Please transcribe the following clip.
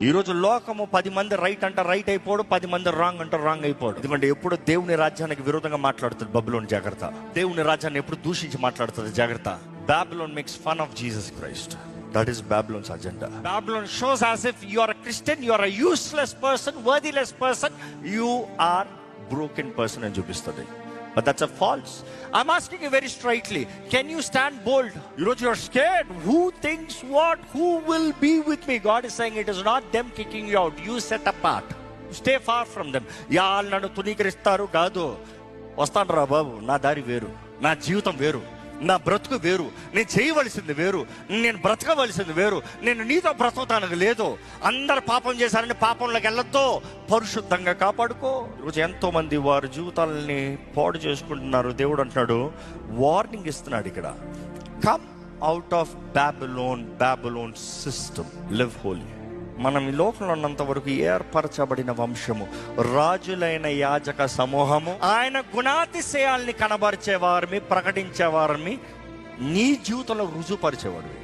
ఈ రోజు లోకము 10 మంది రైట్ అంట రైట్ అయిపోడు, 10 మంది రాంగ్ అంట రాంగ్ అయిపోడు. ఎందుకంటే ఎప్పుడు దేవుని రాజ్యానికి విరోధంగా మాట్లాడుతుంది బబులోన్, జాగ్రత్త. దేవుని రాజ్యాన్ని ఎప్పుడు దూషించి మాట్లాడుతుంది, జాగ్రత్త. Babylon makes fun of Jesus Christ. That is Babylon's agenda. Babylon shows as if you are a Christian, you are a useless person, worthless person, you are broken person అని చూపిస్తుంది. But that's a false. I'm asking you very straightly, can you stand bold? You are scared. Who thinks what? Who will be with me? God is saying it is not them kicking you out. You set apart. Stay far from them. వాళ్ళు నన్ను తునీకరిస్తారు కాదు. వస్తాను రా బాబు, నా దారి వేరు, నా జీవితం వేరు, నా బ్రతుకు వేరు, నేను చేయవలసింది వేరు, నేను బ్రతకవలసింది వేరు, నేను నీతో బ్రతుకుతానికి లేదు. అందరు పాపం చేశారని పాపంలోకి వెళ్ళొద్దు, పరిశుద్ధంగా కాపాడుకో. ఈరోజు ఎంతో మంది వారి జీవితాలని పాడు చేసుకుంటున్నారు. దేవుడు అంటున్నాడు, వార్నింగ్ ఇస్తున్నాడు ఇక్కడ. Come out of Babylon system, live Holi. మనం ఈ లోకంలో ఉన్నంత వరకు ఏర్పరచబడిన వంశము, రాజులైన యాజక సమూహము, ఆయన గుణాతిశయాల్ని కనబరిచేవారిని, ప్రకటించేవారిని నీ జీవితంలో రుజువుపరిచేవాడివి.